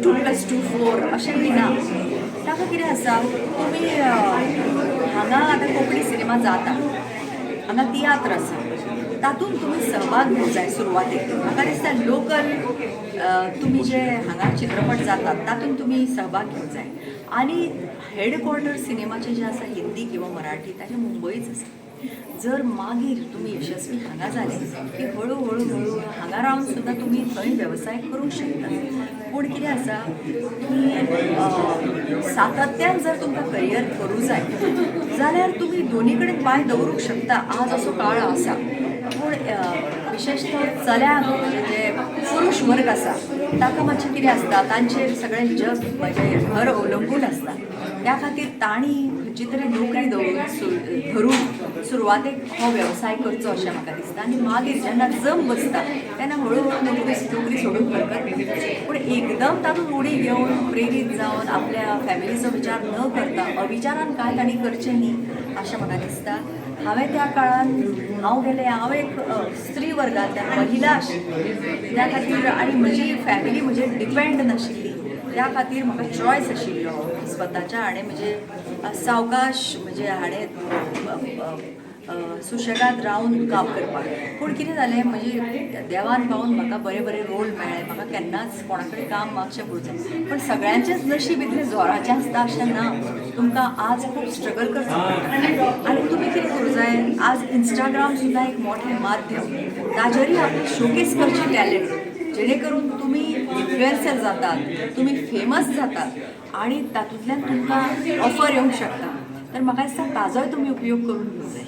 2+2 4 अशें बी ना. ताका कितें आसा तुमी हांगा आतां कोंकणी सिनेमा जाता, हांगा तियात्र आसा, तातूंत तुमी सहभाग घेवंक जाय. सुरवातेक म्हाका दिसता लोकल तुमी जे हांगा चित्रपट जातात तातूंत तुमी सहभाग घेवंक जाय. आनी हेडक्वॉर्टर सिनेमाचे जे आसा हिंदी किंवा मराठी ताचे मुंबईच आसा. जर मागीर तुमी यशस्वी हांगा जाले की हळू हळू हांगा रावन सुद्दां तुमी थंय वेवसाय करूंक शकता. पूण कितें आसा की सातत्यान जर तुमकां करियर करूं जाय जाल्यार तुमी दोनी कडेन पांय दवरूंक शकता. आज असो काळ आसा. पूण विशेषतः चल्यांक जे पुरुश वर्ग आसा ताका मातशें कितें आसता, तांचेर सगळें जग म्हणजे घर अवलंबून आसता. त्या खातीर तांणी खंयची तरी नोकरी धरून सुरवातेक हो वेवसाय करचो अशें म्हाका दिसता. आनी मागीर जेन्ना जम बसता तेन्ना हळूहळू नोकरी सोडूंक हरकत ना. पूण एकदम तातूंत उडी घेवन प्रेरीत जावन आपल्या फॅमिलीचो विचार न करता अविचारान कांय तांणी करचें न्ही अशें म्हाका दिसता. हांवें त्या काळान हांव एक स्त्री वर्गांतल्यान महिला आशिल्ली, त्या खातीर आनी म्हजी फॅमिली म्हजेर डिपेंड नाशिल्ली. त्या खातीर म्हाका चॉयस आशिल्लो स्वताच्या हाणें म्हणजे सावकाश म्हणजे हाणें सुशेगाद रावन काम करपाक. पूण कितें जालें म्हणजे देवान पावून म्हाका बरे रोल मेळ्ळे. म्हाका केन्नाच कोणा कडेन काम मागचें पडचें. पण सगळ्यांचेंच नशीब इतलें जोराचें आसता अशें ना. तुमकां आज खूब स्ट्रगल करचो पडटा. आनी तुमी कितें करूं जाय, आज इंस्टाग्राम सुद्दां एक मोठें माध्यम, ताजेरूय आपली शोकेस करची टॅलंट, जेणे करून तुमी इन्फ्लुएन्सर जातात, तुमी फेमस जातात आनी तातूंतल्यान तुमकां ऑफर येवंक शकता. तर म्हाका दिसता ताजोय तुमी उपयोग करून घेवंक जाय.